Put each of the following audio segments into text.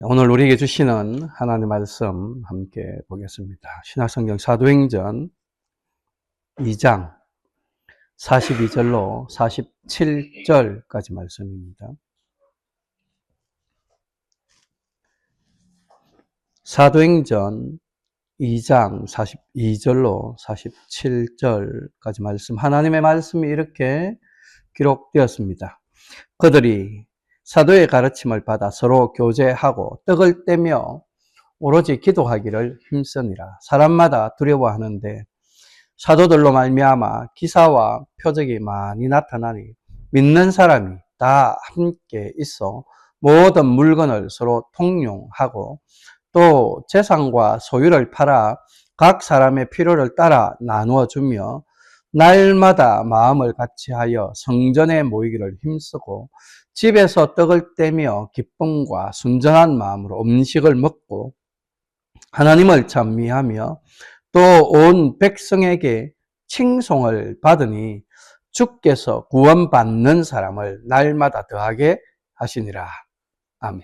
오늘 우리에게 주시는 하나님의 말씀 함께 보겠습니다. 신약성경 사도행전 2장 42절로 47절까지 말씀입니다. 사도행전 2장 42절로 47절까지 말씀, 하나님의 말씀이 이렇게 기록되었습니다. 그들이 사도의 가르침을 받아 서로 교제하고 떡을 떼며 오로지 기도하기를 힘쓰니라. 사람마다 두려워하는데 사도들로 말미암아 기사와 표적이 많이 나타나니 믿는 사람이 다 함께 있어 모든 물건을 서로 통용하고 또 재산과 소유를 팔아 각 사람의 필요를 따라 나누어 주며 날마다 마음을 같이하여 성전에 모이기를 힘쓰고 집에서 떡을 떼며 기쁨과 순전한 마음으로 음식을 먹고 하나님을 찬미하며 또 온 백성에게 칭송을 받으니 주께서 구원받는 사람을 날마다 더하게 하시니라. 아멘.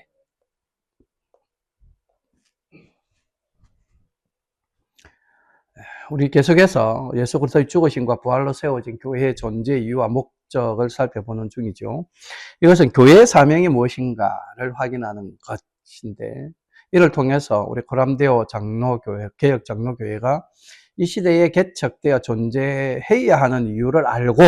우리 계속해서 예수 그리스도의 죽으심과 부활로 세워진 교회의 존재 이유와 목적을 살펴보는 중이죠. 이것은 교회의 사명이 무엇인가를 확인하는 것인데, 이를 통해서 우리 고람데오 장로교회, 개혁 장로교회가 이 시대에 개척되어 존재해야 하는 이유를 알고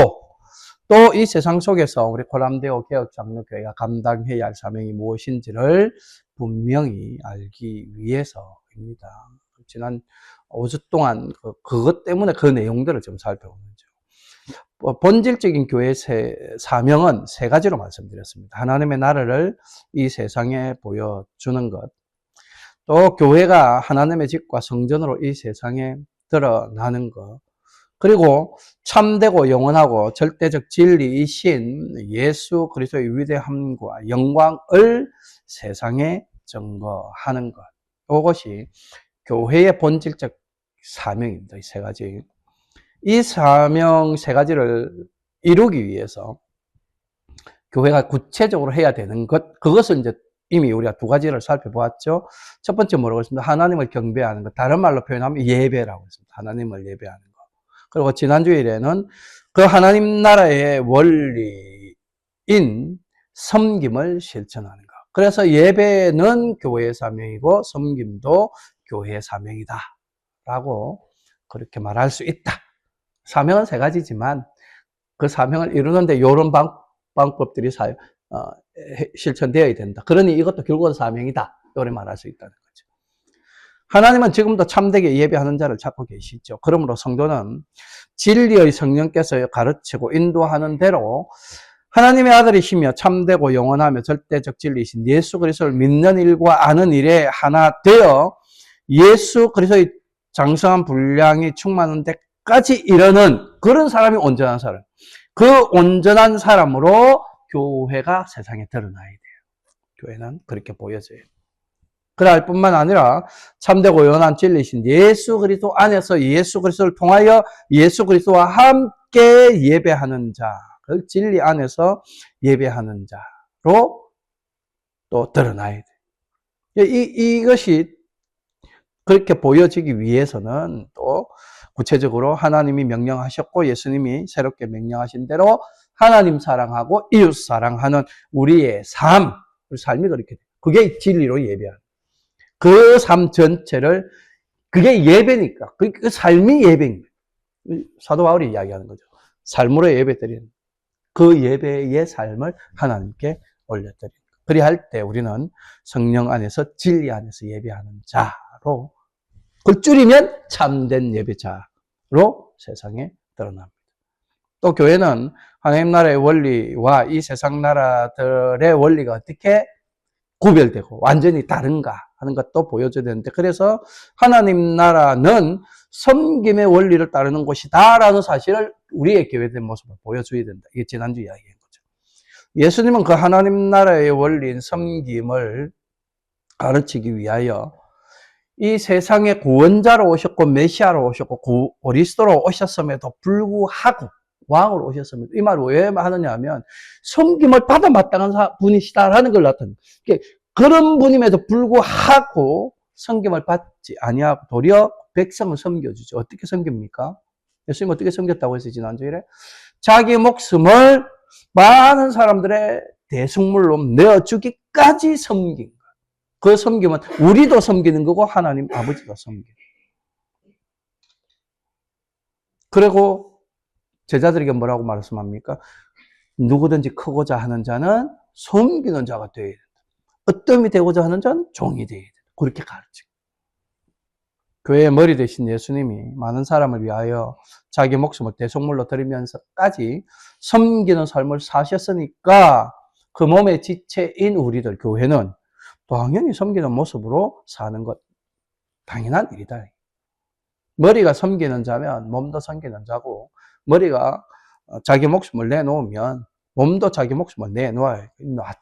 또 이 세상 속에서 우리 고람데오 개혁 장로교회가 감당해야 할 사명이 무엇인지를 분명히 알기 위해서입니다. 지난 5주 동안 그것 때문에 그 내용들을 좀 살펴보는 거죠. 본질적인 교회의 사명은 세 가지로 말씀드렸습니다. 하나님의 나라를 이 세상에 보여주는 것, 또 교회가 하나님의 집과 성전으로 이 세상에 드러나는 것, 그리고 참되고 영원하고 절대적 진리이신 예수 그리스도의 위대함과 영광을 세상에 증거하는 것, 이것이 교회의 본질적 사명입니다. 이 세 가지. 이 사명 세 가지를 이루기 위해서 교회가 구체적으로 해야 되는 것, 그것은 이제 이미 우리가 두 가지를 살펴보았죠. 첫 번째 뭐라고 했습니다? 하나님을 경배하는 것. 다른 말로 표현하면 예배라고 했습니다. 하나님을 예배하는 것. 그리고 지난주일에는 그 하나님 나라의 원리인 섬김을 실천하는 것. 그래서 예배는 교회의 사명이고 섬김도 교회의 사명이다 라고 그렇게 말할 수 있다. 사명은 세 가지지만 그 사명을 이루는데 이런 방법들이 실천되어야 된다. 그러니 이것도 결국은 사명이다. 이렇게 말할 수 있다는 거죠. 하나님은 지금도 참되게 예배하는 자를 찾고 계시죠. 그러므로 성도는 진리의 성령께서 가르치고 인도하는 대로 하나님의 아들이시며 참되고 영원하며 절대적 진리이신 예수 그리스도를 믿는 일과 아는 일에 하나 되어 예수 그리스도의 장성한 분량이 충만한 데까지 이르는 그런 사람이 온전한 사람. 그 온전한 사람으로 교회가 세상에 드러나야 돼요. 교회는 그렇게 보여져요. 그럴 뿐만 아니라 참되고 영원한 진리이신 예수 그리스도 안에서 예수 그리스도를 통하여 예수 그리스도와 함께 예배하는 자, 그 진리 안에서 예배하는 자로 또 드러나야 돼요. 이것이 그렇게 보여지기 위해서는 또 구체적으로 하나님이 명령하셨고 예수님이 새롭게 명령하신 대로 하나님 사랑하고 이웃 사랑하는 우리의 삶이 그렇게 돼요. 그게 진리로 예배하는. 그 삶 전체를, 그게 예배니까. 그 삶이 예배입니다. 사도 바울이 이야기하는 거죠. 삶으로 예배드리는. 그 예배의 삶을 하나님께 올려드리는. 그리할 때 우리는 성령 안에서 진리 안에서 예배하는 자로, 그걸 줄이면 참된 예배자로 세상에 드러납니다. 또 교회는 하나님 나라의 원리와 이 세상 나라들의 원리가 어떻게 구별되고 완전히 다른가 하는 것도 보여줘야 되는데, 그래서 하나님 나라는 섬김의 원리를 따르는 곳이다라는 사실을 우리의 교회된 모습을 보여줘야 된다. 이게 지난주 이야기인 거죠. 예수님은 그 하나님 나라의 원리인 섬김을 가르치기 위하여 이 세상에 구원자로 오셨고 메시아로 오셨고 그리스도로 오셨음에도 불구하고 왕으로 오셨습니다. 이 말을 왜 하느냐 하면 섬김을 받아 마땅한 분이시다라는 걸 나타내요. 그런 분임에도 불구하고 섬김을 받지 아니하고 도리어 백성을 섬겨주죠. 어떻게 섬깁니까? 예수님 어떻게 섬겼다고 했어요, 지난주일에? 자기 목숨을 많은 사람들의 대속물로 내어주기까지 섬긴 거예요. 그 섬김은 우리도 섬기는 거고 하나님 아버지도 섬기는 거예요. 그리고 제자들에게 뭐라고 말씀합니까? 누구든지 크고자 하는 자는 섬기는 자가 되어야 된다. 어떤 되고자 하는 자는 종이 되어야 된다. 그렇게 가르치고. 교회의 머리 되신 예수님이 많은 사람을 위하여 자기 목숨을 대속물로 드리면서까지 섬기는 삶을 사셨으니까 그 몸의 지체인 우리들 교회는 당연히 섬기는 모습으로 사는 것 당연한 일이다. 머리가 섬기는 자면 몸도 섬기는 자고 머리가 자기 목숨을 내놓으면 몸도 자기 목숨을 내놓아야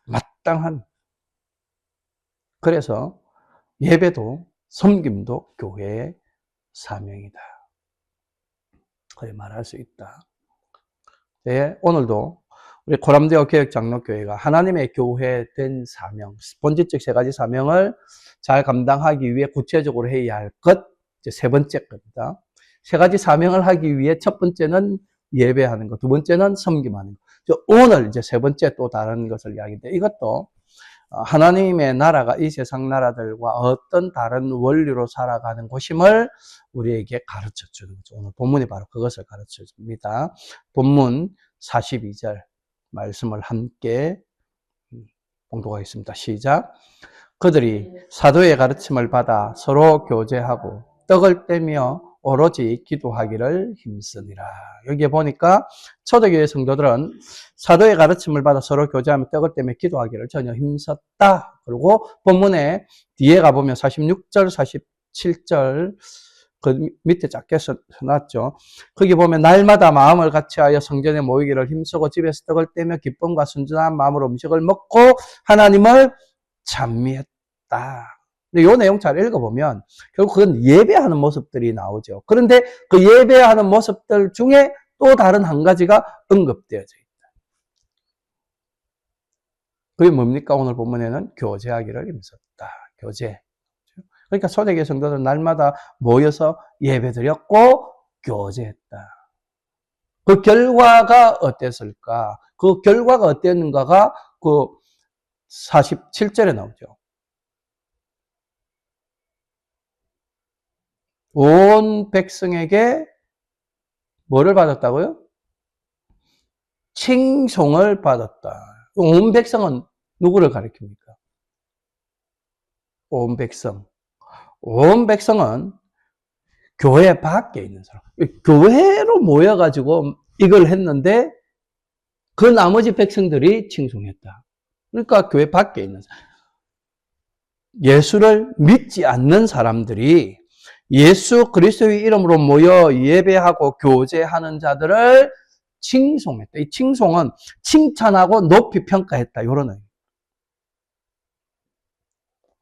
마땅한. 그래서 예배도 섬김도 교회의 사명이다. 그렇게 말할 수 있다. 네, 오늘도 우리 고람대교 교역장로교회가 하나님의 교회 된 사명, 본질적 세 가지 사명을 잘 감당하기 위해 구체적으로 해야 할 것, 이제 세 번째 겁니다. 세 가지 사명을 하기 위해 첫 번째는 예배하는 것, 두 번째는 섬김하는 것. 오늘 이제 세 번째 또 다른 것을 이야기인데 이것도 하나님의 나라가 이 세상 나라들과 어떤 다른 원리로 살아가는 곳임을 우리에게 가르쳐 주는 거죠. 오늘 본문이 바로 그것을 가르쳐 줍니다. 본문 42절 말씀을 함께 봉독하겠습니다. 시작. 그들이 사도의 가르침을 받아 서로 교제하고 떡을 떼며 오로지 기도하기를 힘쓰니라. 여기에 보니까 초대교회 성도들은 사도의 가르침을 받아 서로 교제하며 떡을 떼며 기도하기를 전혀 힘썼다. 그리고 본문에 뒤에 가보면 46절, 47절 그 밑에 작게 써놨죠. 거기 보면 날마다 마음을 같이하여 성전에 모이기를 힘쓰고 집에서 떡을 떼며 기쁨과 순전한 마음으로 음식을 먹고 하나님을 찬미했다. 근데 이 내용 잘 읽어보면 결국 그건 예배하는 모습들이 나오죠. 그런데 그 예배하는 모습들 중에 또 다른 한 가지가 언급되어져 있다. 그게 뭡니까? 오늘 본문에는 교제하기를 힘썼다. 교제. 그러니까 초대교회 성도들은 날마다 모여서 예배드렸고 교제했다. 그 결과가 어땠을까? 그 결과가 어땠는가가 그 47절에 나오죠. 온 백성에게 뭐를 받았다고요? 칭송을 받았다. 온 백성은 누구를 가리킵니까? 온 백성. 온 백성은 교회 밖에 있는 사람. 교회로 모여가지고 이걸 했는데 그 나머지 백성들이 칭송했다. 그러니까 교회 밖에 있는 사람. 예수를 믿지 않는 사람들이 예수 그리스도의 이름으로 모여 예배하고 교제하는 자들을 칭송했다. 이 칭송은 칭찬하고 높이 평가했다. 이런 의미.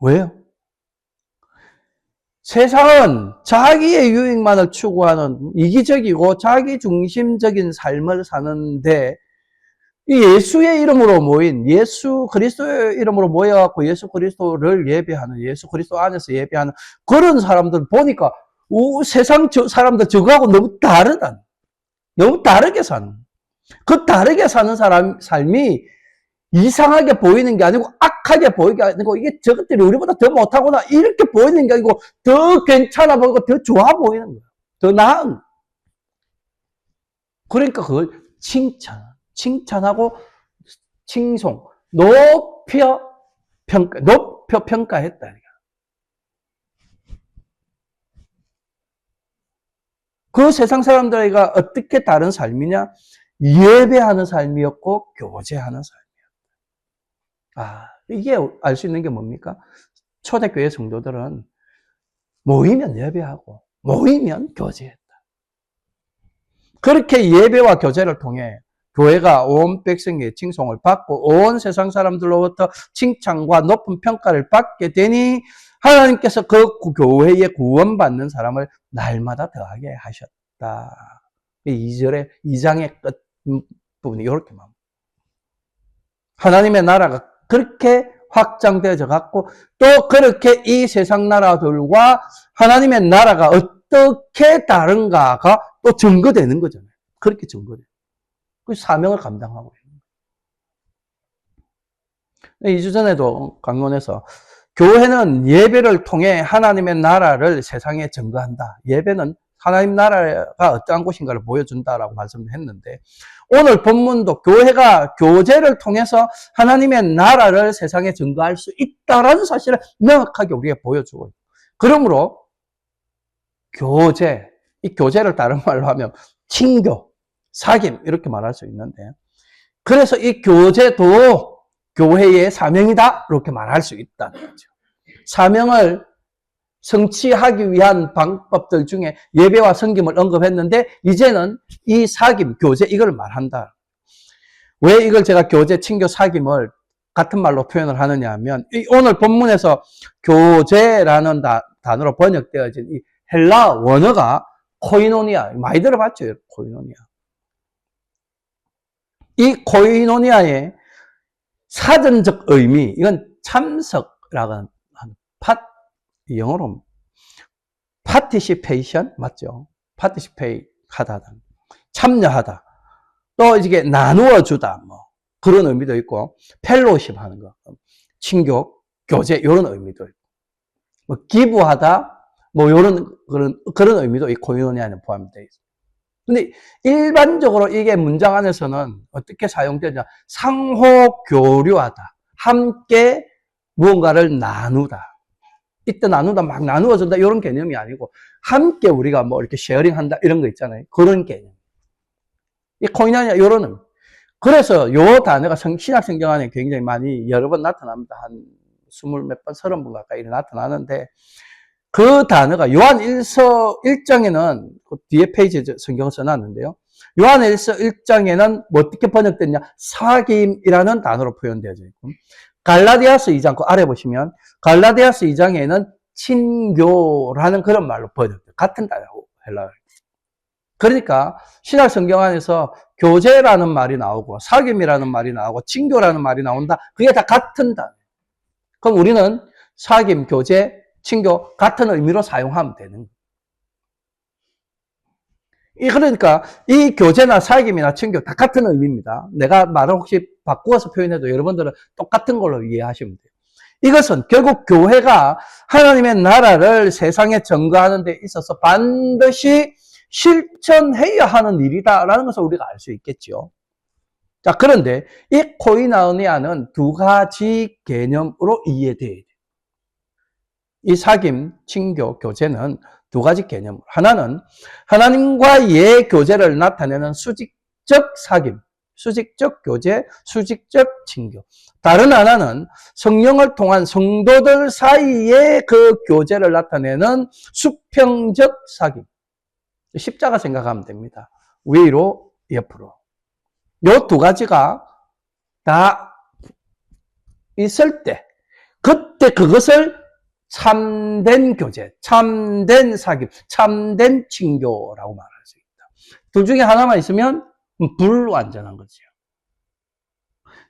왜요? 세상은 자기의 유익만을 추구하는 이기적이고 자기 중심적인 삶을 사는데 이 예수의 이름으로 모인 예수 그리스도의 이름으로 모여갖고 예수 그리스도를 예배하는 예수 그리스도 안에서 예배하는 그런 사람들 보니까 세상 사람들 저거하고 너무 다르다. 너무 다르게 사는. 그 다르게 사는 사람 삶이 이상하게 보이는 게 아니고 악하게 보이는 게 아니고 이게 저것들이 우리보다 더 못하구나 이렇게 보이는 게 아니고 더 괜찮아 보이고 더 좋아 보이는 거야. 더 나은. 그러니까 그걸 칭찬하고 칭송, 높여 평가했다. 그 세상 사람들과 어떻게 다른 삶이냐? 예배하는 삶이었고 교제하는 삶이었다. 이게 알 수 있는 게 뭡니까? 초대교회 성도들은 모이면 예배하고 모이면 교제했다. 그렇게 예배와 교제를 통해 교회가 온 백성의 칭송을 받고 온 세상 사람들로부터 칭찬과 높은 평가를 받게 되니 하나님께서 그 교회에 구원받는 사람을 날마다 더하게 하셨다. 2장의 끝 부분이 이렇게 말. 하나님의 나라가 그렇게 확장되어져 갖고 또 그렇게 이 세상 나라들과 하나님의 나라가 어떻게 다른가가 또 증거되는 거잖아요. 그렇게 증거돼요. 그 사명을 감당하고 있는 거예요. 2주 전에도 강론에서 교회는 예배를 통해 하나님의 나라를 세상에 증거한다. 예배는 하나님 나라가 어떠한 곳인가를 보여준다라고 말씀을 했는데, 오늘 본문도 교회가 교제를 통해서 하나님의 나라를 세상에 증거할 수 있다라는 사실을 명확하게 우리에게 보여주고 있어요. 그러므로 교제, 이 교제를 다른 말로 하면 친교, 사귐 이렇게 말할 수 있는데, 그래서 이 교제도 교회의 사명이다 이렇게 말할 수 있다는 거죠. 사명을 성취하기 위한 방법들 중에 예배와 섬김을 언급했는데, 이제는 이 사귐, 교제 이걸 말한다. 왜 이걸 제가 교제, 친교, 사귐을 같은 말로 표현을 하느냐 하면, 오늘 본문에서 교제라는 단어로 번역되어진 이 헬라 원어가 코이노니아, 많이 들어봤죠? 코이노니아. 이 코이노니아의 사전적 의미, 이건 참석이라고 하는 영어로 participation 맞죠? participate 하다, 참여하다. 또 이게 나누어 주다, 뭐 그런 의미도 있고, 펠로우십 하는 거, 친교, 교제 이런 의미도 있고, 뭐 기부하다, 뭐 이런 그런 의미도 이 코이노니아는 포함되어 있습니다. 근데 일반적으로 이게 문장 안에서는 어떻게 사용되냐? 상호 교류하다, 함께 무언가를 나누다. 이때 나누다, 막 나누어준다, 이런 개념이 아니고, 함께 우리가 뭐 이렇게 쉐어링 한다, 이런 거 있잖아요. 그런 개념. 이 코이노니아, 요런 의미. 그래서 요 단어가 신약 성경 안에 굉장히 많이 여러 번 나타납니다. 한 20몇 번, 30번 가까이 나타나는데, 그 단어가 요한 1서 1장에는, 그 뒤에 페이지에 성경을 써놨는데요. 요한 1서 1장에는 뭐 어떻게 번역됐냐? 사귐이라는 단어로 표현되어져 있고, 갈라디아서 2장, 그 아래 보시면, 갈라디아서 2장에는 친교라는 그런 말로 번역돼요. 같은 단어고, 헬라어. 그러니까, 신약 성경 안에서 교제라는 말이 나오고, 사귐이라는 말이 나오고, 친교라는 말이 나온다. 그게 다 같은 단어예요. 그럼 우리는 사귐, 교제, 친교, 같은 의미로 사용하면 되는 거예요. 그러니까, 이 교제나 사귐이나 친교 다 같은 의미입니다. 내가 말을 혹시 바꾸어서 표현해도 여러분들은 똑같은 걸로 이해하시면 돼요. 이것은 결국 교회가 하나님의 나라를 세상에 증거하는 데 있어서 반드시 실천해야 하는 일이다라는 것을 우리가 알 수 있겠죠. 자, 그런데 이 코이노니아는 두 가지 개념으로 이해돼야 돼요. 이 사귐, 친교, 교제는 두 가지 개념. 하나는 하나님과의 교제를 나타내는 수직적 사귐, 수직적 교제, 수직적 친교. 다른 하나는 성령을 통한 성도들 사이의 그 교제를 나타내는 수평적 사귐. 십자가 생각하면 됩니다. 위로, 옆으로. 요 두 가지가 다 있을 때, 그때 그것을 참된 교제, 참된 사귐, 참된 친교라고 말할 수 있다. 둘 중에 하나만 있으면 불완전한 거죠.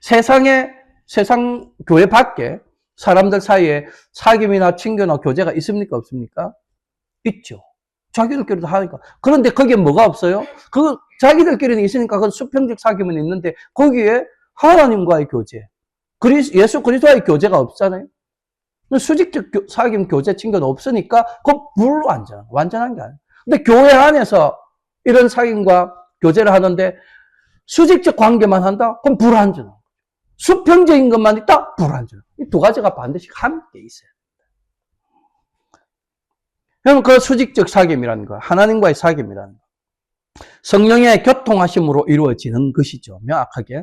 세상 교회 밖에 사람들 사이에 사귐이나 친교나 교제가 있습니까? 없습니까? 있죠. 자기들끼리도 하니까. 그런데 거기에 뭐가 없어요? 자기들끼리는 있으니까 그 수평적 사귐은 있는데 거기에 하나님과의 교제, 예수 그리스도와의 교제가 없잖아요. 수직적 사귐, 교제, 친교는 없으니까 그건 완전한 게 아니에요. 근데 교회 안에서 이런 사귐과 교제를 하는데 수직적 관계만 한다? 그럼 불완전한 거죠. 수평적인 것만 있다? 불완전한 거죠. 이 두 가지가 반드시 함께 있어요. 그럼 그 수직적 사귐이라는 거, 하나님과의 사귐이라는 거, 성령의 교통하심으로 이루어지는 것이죠. 명확하게.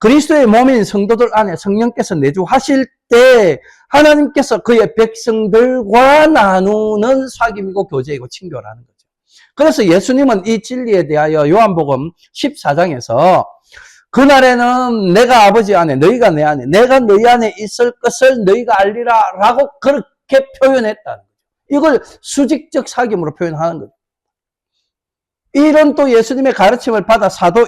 그리스도의 몸인 성도들 안에 성령께서 내주하실 때 하나님께서 그의 백성들과 나누는 사귐이고 교제이고 친교라는 거죠. 그래서 예수님은 이 진리에 대하여 요한복음 14장에서 그날에는 내가 아버지 안에, 너희가 내 안에, 내가 너희 안에 있을 것을 너희가 알리라 라고 그렇게 표현했다는 거죠. 이걸 수직적 사귐으로 표현하는 거죠. 이런 또 예수님의 가르침을 받아 사도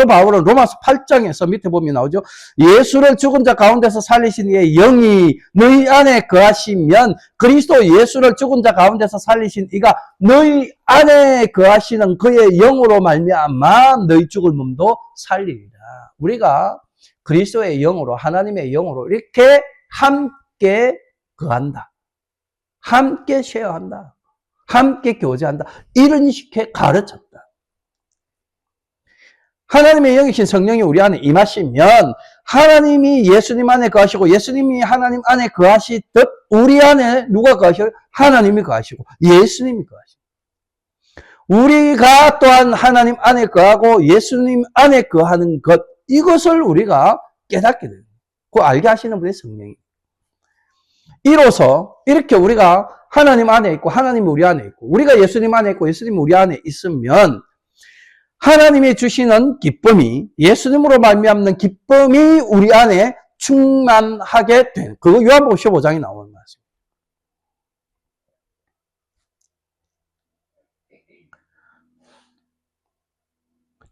바울은 로마서 8장에서 밑에 보면 나오죠. 예수를 죽은 자 가운데서 살리신 이의 영이 너희 안에 거하시면 그리스도 예수를 죽은 자 가운데서 살리신 이가 너희 안에 거하시는 그의 영으로 말미암아 너희 죽을 몸도 살리리라. 우리가 그리스도의 영으로 하나님의 영으로 이렇게 함께 거한다. 함께 쉐어한다. 함께 교제한다. 이런 식의 가르쳤다. 하나님의 영이신 성령이 우리 안에 임하시면 하나님이 예수님 안에 거하시고 예수님이 하나님 안에 거하시듯 우리 안에 누가 거하셔요? 하나님이 거하시고 예수님이 거하시고 우리가 또한 하나님 안에 거하고 예수님 안에 거하는 것 이것을 우리가 깨닫게 돼요. 그 알게 하시는 분이 성령입니다. 이로써 이렇게 우리가 하나님 안에 있고 하나님이 우리 안에 있고 우리가 예수님 안에 있고 예수님이 우리 안에 있으면 하나님이 주시는 기쁨이 예수님으로 말미암는 기쁨이 우리 안에 충만하게 된 그거 요한복음 15장에 나오는 말씀입니다.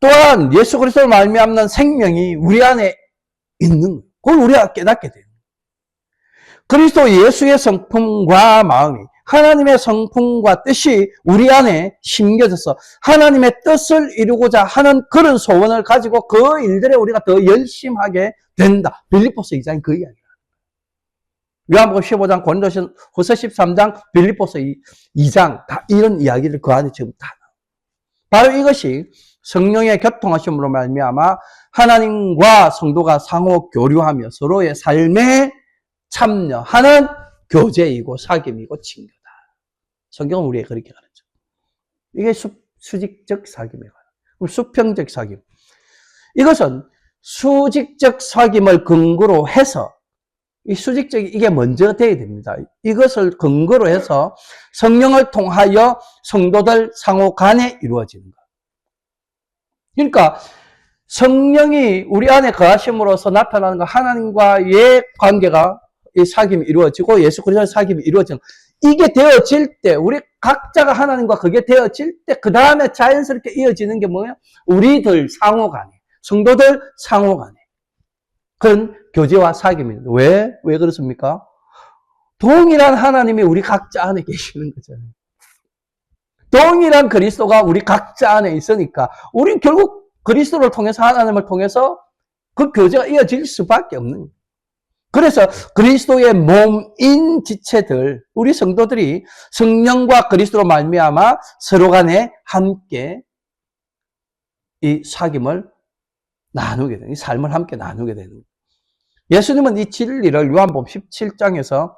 또한 예수 그리스도로 말미암는 생명이 우리 안에 있는 그걸 우리가 깨닫게 돼요. 그리스도 예수의 성품과 마음이 하나님의 성품과 뜻이 우리 안에 심겨져서 하나님의 뜻을 이루고자 하는 그런 소원을 가지고 그 일들에 우리가 더 열심하게 된다. 빌립보서 2장이 그 이야기야. 요한복음 15장, 고린도전서 13장, 빌립보서 2장 다 이런 이야기를 그 안에 지금 다 나와. 바로 이것이 성령의 교통하심으로 말미암아 하나님과 성도가 상호 교류하며 서로의 삶에 참여하는 교제이고 사귐이고 친교다. 성경은 우리에게 그렇게 가르쳐. 이게 수직적 사귐에 관한. 수평적 사귐. 이것은 수직적 사귐을 근거로 해서 이 수직적이 이게 먼저 돼야 됩니다. 이것을 근거로 해서 성령을 통하여 성도들 상호 간에 이루어지는 것. 그러니까 성령이 우리 안에 거하심으로써 나타나는 것, 하나님과의 관계가 이 사귐이 이루어지고 예수 그리스도의 사귐이 이루어지는 이게 되어질 때 우리 각자가 하나님과 그게 되어질 때 그 다음에 자연스럽게 이어지는 게 뭐예요? 우리들 상호간에 성도들 상호간에 그런 교제와 사귐입니다. 왜 그렇습니까? 동일한 하나님이 우리 각자 안에 계시는 거잖아요. 동일한 그리스도가 우리 각자 안에 있으니까 우린 결국 그리스도를 통해서 하나님을 통해서 그 교제가 이어질 수밖에 없는 거예요. 그래서 그리스도의 몸인 지체들, 우리 성도들이 성령과 그리스도로 말미암아 서로 간에 함께 이 사귐을 나누게 되는, 이 삶을 함께 나누게 되는 거예요. 예수님은 이 진리를 요한복음 17장에서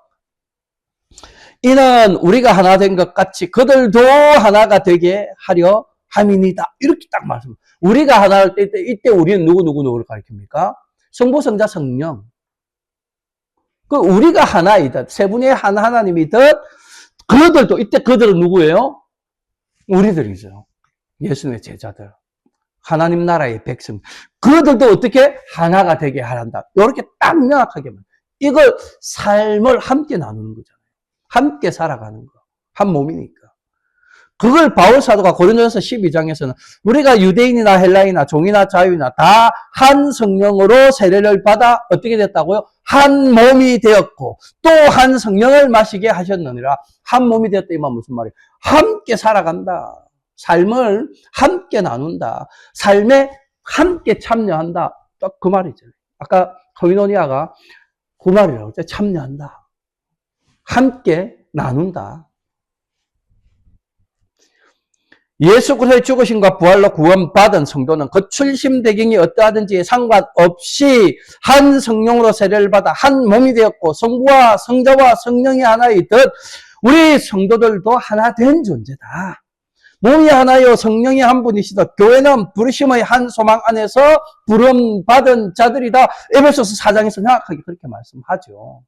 이는 우리가 하나 된 것 같이 그들도 하나가 되게 하려 함이니이다. 이렇게 딱 말씀합니다. 우리가 하나를 뗄 때 이때 우리는 누구를 가리킵니까? 성부, 성자, 성령. 그 우리가 하나이다. 세 분의 한 하나님이듯 그들도 이때 그들은 누구예요? 우리들이죠. 예수님의 제자들. 하나님 나라의 백성. 그들도 어떻게 하나가 되게 하란다. 이렇게 딱 명확하게 말. 이걸 삶을 함께 나누는 거잖아요. 함께 살아가는 거. 한 몸이니까. 그걸 바울 사도가 고린도전서 12장에서는 우리가 유대인이나 헬라인이나 종이나 자유이나 다 한 성령으로 세례를 받아 어떻게 됐다고요? 한 몸이 되었고 또 한 성령을 마시게 하셨느니라. 한 몸이 되었다 이 말 무슨 말이에요? 함께 살아간다. 삶을 함께 나눈다. 삶에 함께 참여한다. 딱 그 말이죠. 아까 코이노니아가 그 말이라고 했죠. 참여한다. 함께 나눈다. 예수 그리스도의 죽으심과 부활로 구원받은 성도는 그 출심대경이 어떠하든지 상관없이 한 성령으로 세례를 받아 한 몸이 되었고 성부와 성자와 성령이 하나이듯 우리 성도들도 하나 된 존재다. 몸이 하나요 성령이 한 분이시다. 교회는 부르심의 한 소망 안에서 부름받은 자들이다. 에베소서 4장에서 명확하게 그렇게 말씀하죠.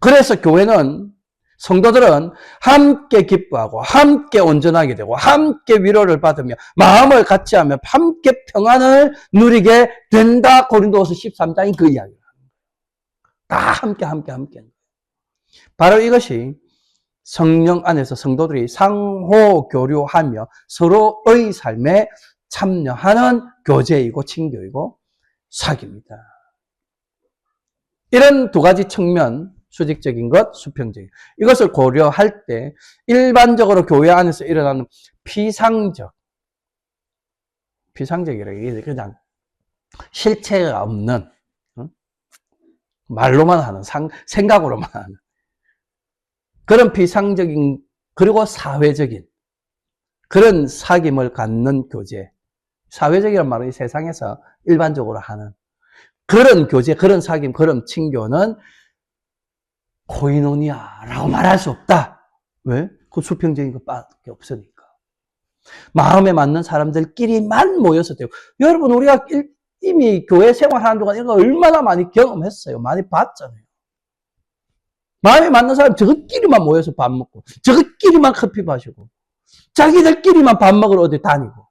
그래서 교회는 성도들은 함께 기뻐하고 함께 온전하게 되고 함께 위로를 받으며 마음을 같이하며 함께 평안을 누리게 된다. 고린도후서 13장이 그 이야기를 합니다. 다 함께. 바로 이것이 성령 안에서 성도들이 상호 교류하며 서로의 삶에 참여하는 교제이고 친교이고 사귑니다. 이런 두 가지 측면, 수직적인 것, 수평적인 것, 이것을 고려할 때 일반적으로 교회 안에서 일어나는 비상적이라는 게 그냥 실체가 없는, 말로만 하는, 생각으로만 하는 그런 비상적인, 그리고 사회적인 그런 사귐을 갖는 교제. 사회적이란 말은 이 세상에서 일반적으로 하는 그런 교제, 그런 사귐, 그런 친교는 코이노니아라고 말할 수 없다. 왜? 그 수평적인 것밖에 없으니까. 마음에 맞는 사람들끼리만 모여서 되고. 여러분, 우리가 이미 교회 생활하는 동안 이거 얼마나 많이 경험했어요. 많이 봤잖아요. 마음에 맞는 사람 저것끼리만 모여서 밥 먹고, 저것끼리만 커피 마시고, 자기들끼리만 밥 먹으러 어디 다니고,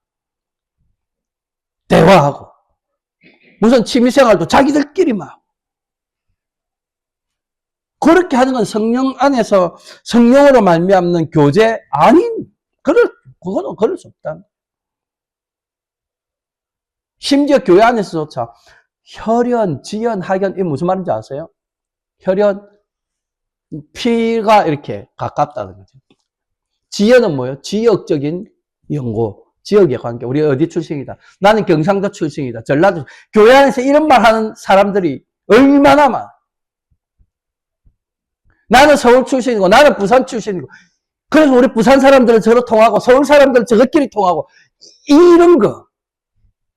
대화하고, 무슨 취미생활도 자기들끼리만 하고. 그렇게 하는 건 성령 안에서 성령으로 말미암는 교제 아닌, 그거는 그럴 수 없다. 심지어 교회 안에서조차 혈연, 지연, 학연, 이게 무슨 말인지 아세요? 혈연, 피가 이렇게 가깝다는 거죠. 지연은 뭐예요? 지역적인 연고, 지역의 관계. 우리 어디 출신이다. 나는 경상도 출신이다. 전라도. 교회 안에서 이런 말 하는 사람들이 얼마나 많아. 나는 서울 출신이고, 나는 부산 출신이고. 그래서 우리 부산 사람들은 저로 통하고, 서울 사람들은 저것끼리 통하고. 이런 거.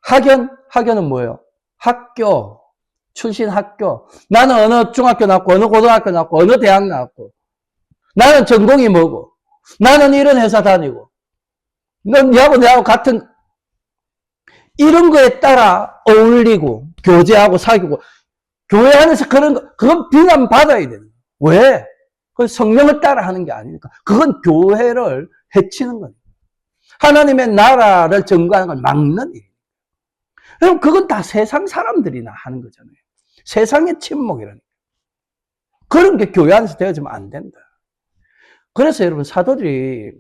학연은 뭐예요? 학교, 출신 학교. 나는 어느 중학교 나왔고, 어느 고등학교 나왔고, 어느 대학 나왔고. 나는 전공이 뭐고. 나는 이런 회사 다니고. 넌 내하고 같은, 이런 거에 따라 어울리고, 교제하고 사귀고. 교회 안에서 그런 거, 그건 비난받아야 되는 거예요. 왜? 그 성령을 따라 하는 게 아니니까. 그건 교회를 해치는 거예요. 하나님의 나라를 증거하는 걸 막는 일이에요. 그럼 그건 다 세상 사람들이나 하는 거잖아요. 세상의 침묵이라니까. 그런 게 교회 안에서 되어지면 안 된다. 그래서 여러분, 사도들이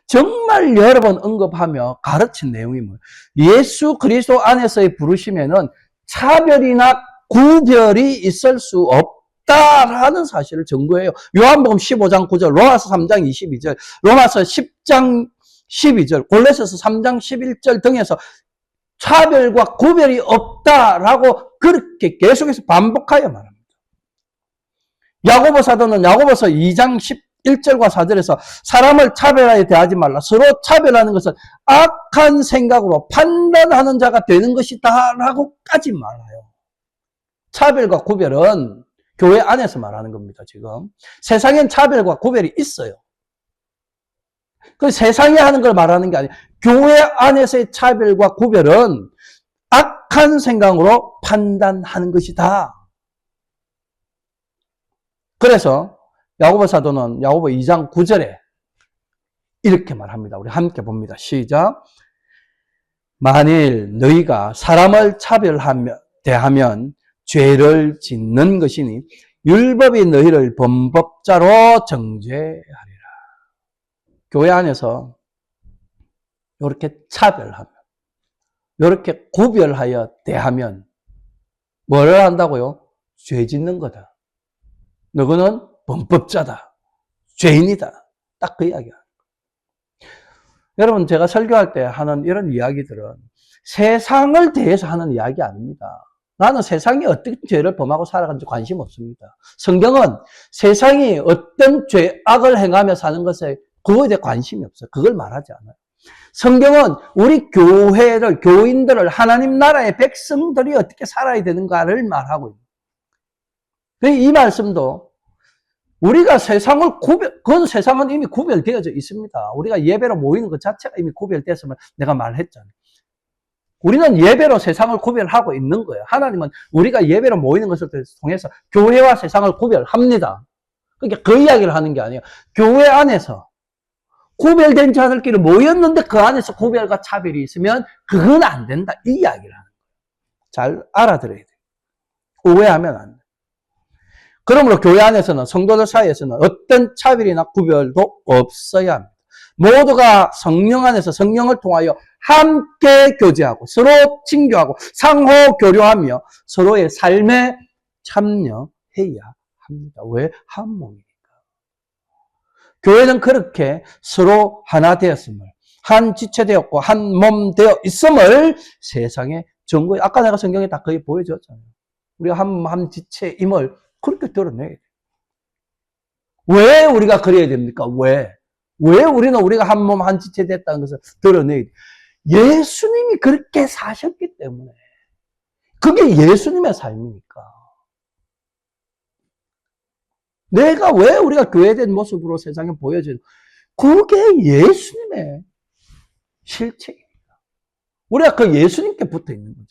정말 여러 번 언급하며 가르친 내용이 뭐예요? 예수 그리스도 안에서의 부르심에는 차별이나 구별이 있을 수 없다라는 사실을 증거해요. 요한복음 15장 9절, 로마서 3장 22절, 로마서 10장 12절, 골로새서 3장 11절 등에서 차별과 구별이 없다라고 그렇게 계속해서 반복하여 말합니다. 야고보 사도는 야고보서 2장 11절과 4절에서 사람을 차별하여 대하지 말라. 서로 차별하는 것은 악한 생각으로 판단하는 자가 되는 것이다 라고까지 말해요. 차별과 구별은 교회 안에서 말하는 겁니다. 지금 세상엔 차별과 구별이 있어요. 그 세상에 하는 걸 말하는 게 아니에요. 교회 안에서의 차별과 구별은 악한 생각으로 판단하는 것이다. 그래서 야고보 사도는 야고보 2장 9절에 이렇게 말합니다. 우리 함께 봅니다. 시작. 만일 너희가 사람을 차별하며 대하면 죄를 짓는 것이니 율법이 너희를 범법자로 정죄하리라. 교회 안에서 이렇게 차별하며 이렇게 구별하여 대하면 뭐를 한다고요? 죄 짓는 거다. 너는 범법자다. 죄인이다. 딱 그 이야기야. 여러분, 제가 설교할 때 하는 이런 이야기들은 세상을 대해서 하는 이야기 아닙니다. 나는 세상이 어떤 죄를 범하고 살아가는지 관심 없습니다. 성경은 세상이 어떤 죄악을 행하며 사는 것에 그거에 대해 관심이 없어요. 그걸 말하지 않아요. 성경은 우리 교회를, 교인들을, 하나님 나라의 백성들이 어떻게 살아야 되는가를 말하고 있는. 이 말씀도 우리가 세상을 그건 세상은 이미 구별되어져 있습니다. 우리가 예배로 모이는 것 자체가 이미 구별됐음을 내가 말했잖아요. 우리는 예배로 세상을 구별하고 있는 거예요. 하나님은 우리가 예배로 모이는 것을 통해서 교회와 세상을 구별합니다. 그러니까 그 이야기를 하는 게 아니에요. 교회 안에서 구별된 자들끼리 모였는데 그 안에서 구별과 차별이 있으면 그건 안 된다. 이 이야기를 하는 거예요. 잘 알아들어야 돼요. 오해하면 안 돼요. 그러므로 교회 안에서는 성도들 사이에서는 어떤 차별이나 구별도 없어야 합니다. 모두가 성령 안에서 성령을 통하여 함께 교제하고 서로 친교하고 상호 교류하며 서로의 삶에 참여해야 합니다. 왜? 한 몸이니까. 교회는 그렇게 서로 하나 되었음을, 한 지체 되었고 한 몸 되어 있음을 세상에 증거해. 아까 내가 성경에 다 거의 보여줬잖아요. 우리가 한 지체임을 그렇게 드러내야 돼요. 왜 우리가 그래야 됩니까? 왜 우리가 한 몸 한 지체 됐다는 것을 드러내야 돼요. 예수님이 그렇게 사셨기 때문에. 그게 예수님의 삶이니까. 내가 왜 우리가 교회된 모습으로 세상에 보여지는, 그게 예수님의 실체입니다. 우리가 그 예수님께 붙어 있는 거죠.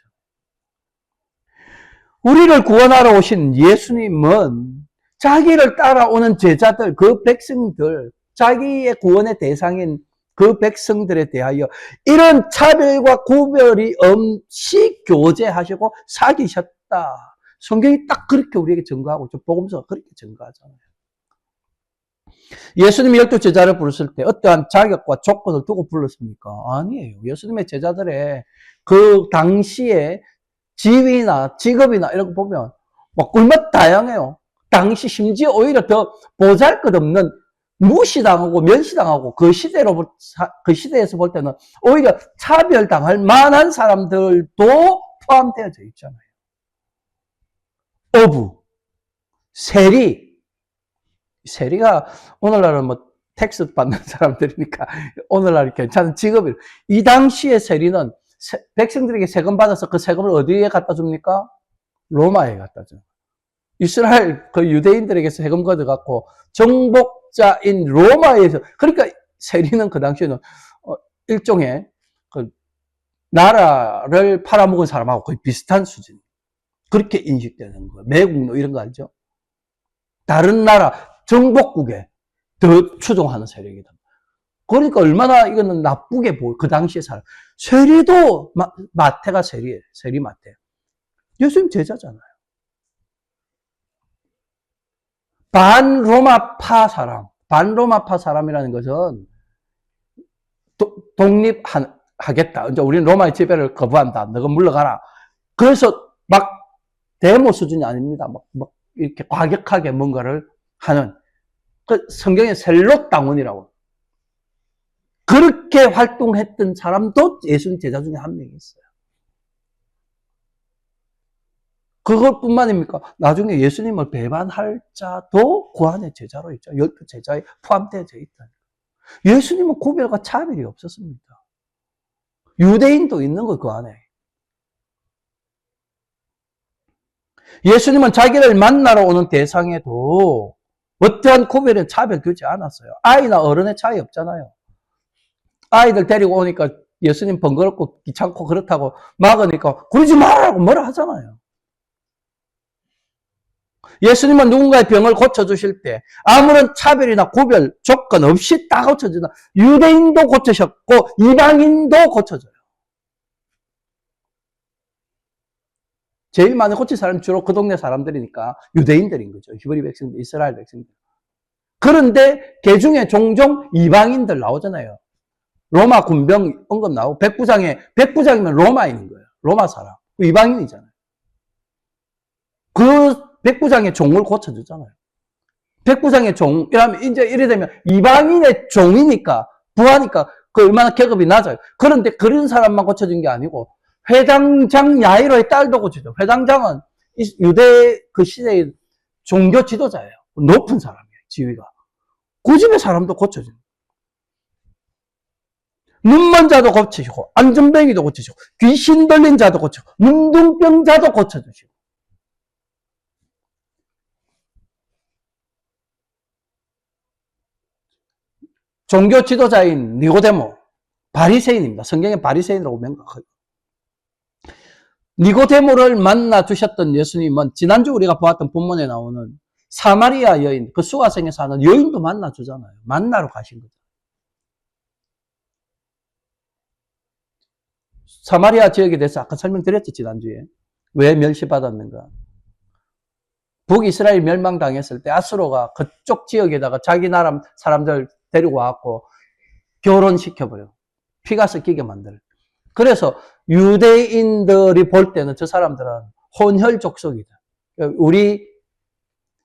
우리를 구원하러 오신 예수님은 자기를 따라오는 제자들, 그 백성들, 자기의 구원의 대상인 그 백성들에 대하여 이런 차별과 구별이 없이 교제하시고 사귀셨다. 성경이 딱 그렇게 우리에게 증거하고, 복음서가 그렇게 증거하잖아요. 예수님이 12 제자를 부르실 때 어떠한 자격과 조건을 두고 불렀습니까? 아니에요. 예수님의 제자들의 그 당시에 지위나 직업이나 이런 거 보면 막 얼마나 다양해요. 당시 심지어 오히려 더 보잘것없는 무시당하고 면시당하고 그 시대에서 볼 때는 오히려 차별당할 만한 사람들도 포함되어져 있잖아요. 어부, 세리가 오늘날은 뭐 텍스 받는 사람들이니까 오늘날 괜찮은 직업이에요. 이 당시의 세리는 백성들에게 세금 받아서 그 세금을 어디에 갖다 줍니까? 로마에 갖다 줘. 이스라엘 그 유대인들에게 세금 걷어갖고 정복자인 로마에서, 그러니까 세리는 그 당시에는 일종의 그 나라를 팔아먹은 사람하고 거의 비슷한 수준. 그렇게 인식되는 거예요. 매국노 이런 거 알죠? 다른 나라 정복국에 더 추종하는 세력이다. 그러니까 얼마나 이거는 나쁘게 보여. 그 당시에 사람. 세리도 마태가 세리예요. 세리 마태. 예수님 제자잖아요. 반로마파 사람이라는 것은 독립하겠다. 이제 우리는 로마의 지배를 거부한다. 너가 물러가라. 그래서 막 데모 수준이 아닙니다. 막 이렇게 과격하게 뭔가를 하는. 그 성경의 셀롯 당원이라고. 그렇게 활동했던 사람도 예수님 제자 중에 한 명이 있어요. 그것뿐만입니까? 나중에 예수님을 배반할 자도 그 안에 제자로 있죠. 12 제자에 포함되어져 있다. 예수님은 구별과 차별이 없었습니다. 유대인도 있는 거 그 안에. 예수님은 자기를 만나러 오는 대상에도 어떠한 구별은 차별 두지 않았어요. 아이나 어른의 차이 없잖아요. 아이들 데리고 오니까 예수님 번거롭고 귀찮고 그렇다고 막으니까 그러지 말라고 뭐라 하잖아요. 예수님은 누군가의 병을 고쳐주실 때 아무런 차별이나 구별, 조건 없이 다 고쳐주나. 유대인도 고쳐셨고 이방인도 고쳐줘요. 제일 많이 고친 사람이 주로 그 동네 사람들이니까 유대인들인 거죠. 히브리 백성들, 이스라엘 백성들. 그런데 그 중에 종종 이방인들 나오잖아요. 로마 군병 언급 나오고 백부장이면 로마인인 거예요. 로마 사람. 이방인이잖아요. 그 백부장의 종을 고쳐주잖아요. 백부장의 종이라면 이제 이래 되면 이방인의 종이니까 부하니까 그 얼마나 계급이 낮아요. 그런데 그런 사람만 고쳐준 게 아니고 회당장 야이로의 딸도 고쳐줘. 회당장은 유대 그 시대의 종교 지도자예요. 높은 사람이에요. 지위가. 그 집의 사람도 고쳐줘요. 눈먼 자도 고치시고 안전뱅이도 고치시고 귀신 들린 자도 고치고 문둥병자도 고쳐주시고. 종교 지도자인 니고데모, 바리새인입니다. 성경에 바리새인이라고 명확하게. 니고데모를 만나 주셨던 예수님은 지난주 우리가 보았던 본문에 나오는 사마리아 여인, 그 수가성에 사는 여인도 만나 주잖아요. 만나러 가신 거죠. 사마리아 지역에 대해서 아까 설명드렸죠, 지난주에. 왜 멸시받았는가. 북이스라엘 멸망당했을 때 아수로가 그쪽 지역에다가 자기 나라 사람들 데리고 와갖고 결혼시켜버려. 피가 섞이게 만들어. 그래서 유대인들이 볼 때는 저 사람들은 혼혈 족속이다. 우리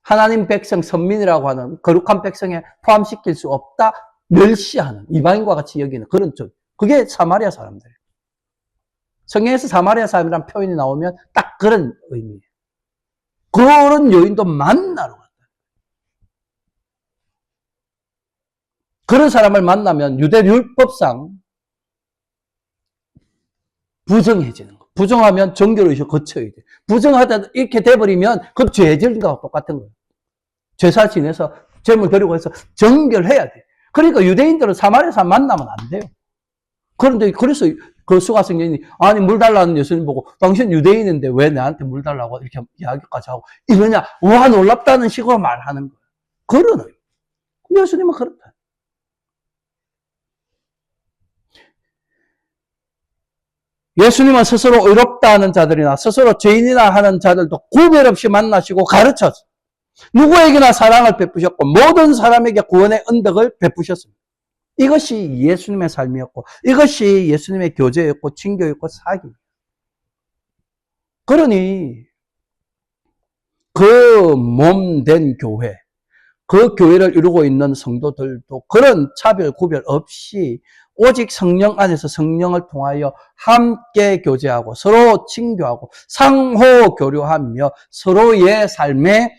하나님 백성 선민이라고 하는 거룩한 백성에 포함시킬 수 없다. 멸시하는, 이방인과 같이 여기는 그런 쪽. 그게 사마리아 사람들이에요. 성경에서 사마리아 사람이라는 표현이 나오면 딱 그런 의미예요. 그런 여인도 만나러 갔다. 그런 사람을 만나면 유대율법상 부정해지는 거. 부정하면 정결의식 거쳐야 돼. 부정하다 이렇게 돼버리면 그 죄질과 똑같은 거예요. 제사 지내서 제물 드리고 해서 정결해야 돼. 그러니까 유대인들은 사마리아 사람 만나면 안 돼요. 그런데 그래서 그 수가성 여인이 아니 물 달라는 예수님 보고 당신 유대인인데 왜 나한테 물 달라고 이렇게 이야기까지 하고 이러냐. 와 놀랍다는 식으로 말하는 거예요. 그러는 예수님은 그렇다. 예수님은 스스로 의롭다 하는 자들이나 스스로 죄인이나 하는 자들도 구별 없이 만나시고 가르쳤어요. 누구에게나 사랑을 베푸셨고 모든 사람에게 구원의 은덕을 베푸셨습니다. 이것이 예수님의 삶이었고 이것이 예수님의 교제였고 친교였고 사기입니다. 그러니 그 몸된 교회, 그 교회를 이루고 있는 성도들도 그런 차별 구별 없이 오직 성령 안에서 성령을 통하여 함께 교제하고 서로 친교하고 상호 교류하며 서로의 삶에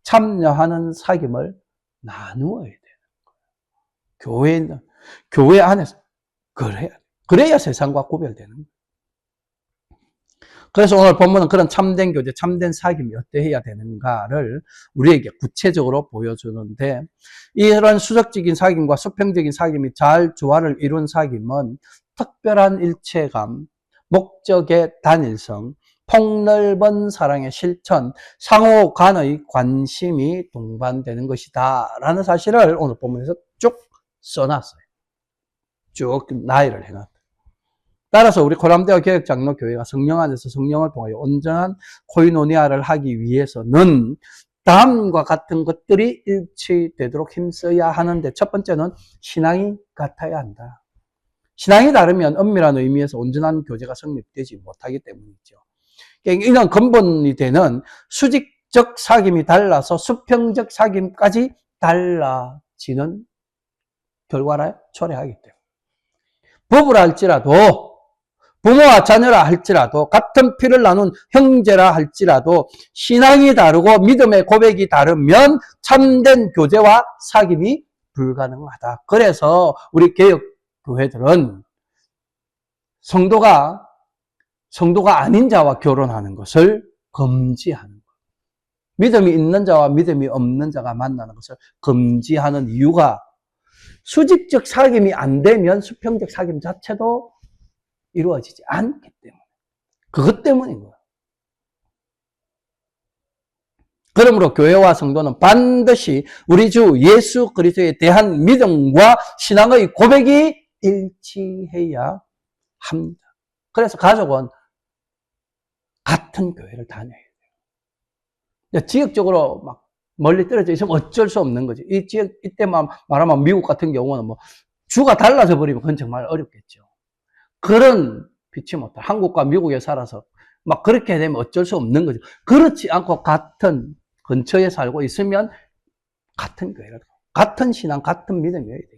참여하는 사귐을 나누어야 돼요. 교회 안에서 그래야 세상과 구별되는 거예요. 그래서 오늘 본문은 그런 참된 교제, 참된 사귐이 어떠해야 되는가를 우리에게 구체적으로 보여주는데 이런 수적적인 사귐과 수평적인 사귐이 잘 조화를 이룬 사귐은 특별한 일체감, 목적의 단일성, 폭넓은 사랑의 실천, 상호 간의 관심이 동반되는 것이다 라는 사실을 오늘 본문에서 쭉 써놨어요. 쭉 나열을 해놨다. 따라서 우리 고람대와 교역장로교회가 성령 안에서 성령을 통하여 온전한 코이노니아를 하기 위해서는 다음과 같은 것들이 일치되도록 힘써야 하는데 첫 번째는 신앙이 같아야 한다. 신앙이 다르면 엄밀한 의미에서 온전한 교제가 성립되지 못하기 때문이죠. 이런 근본이 되는 수직적 사귐이 달라서 수평적 사귐까지 달라지는 결과를 초래하기 때문에 부부라 할지라도 부모와 자녀라 할지라도 같은 피를 나눈 형제라 할지라도 신앙이 다르고 믿음의 고백이 다르면 참된 교제와 사귐이 불가능하다. 그래서 우리 개혁교회들은 성도가 아닌 자와 결혼하는 것을 금지하는 거예요. 믿음이 있는 자와 믿음이 없는 자가 만나는 것을 금지하는 이유가 수직적 사귐이 안 되면 수평적 사귐 자체도 이루어지지 않기 때문에 그것 때문인 거예요. 그러므로 교회와 성도는 반드시 우리 주 예수 그리스도에 대한 믿음과 신앙의 고백이 일치해야 합니다. 그래서 가족은 같은 교회를 다녀야 돼요. 지역적으로 막 멀리 떨어져 있으면 어쩔 수 없는 거지. 이 지역, 이때만 말하면 미국 같은 경우는 뭐 주가 달라져 버리면 그건 정말 어렵겠죠. 그런 피치 못할 한국과 미국에 살아서 막 그렇게 되면 어쩔 수 없는 거죠. 그렇지 않고 같은 근처에 살고 있으면 같은 교회를, 같은 신앙, 같은 믿음이어야 되겠다.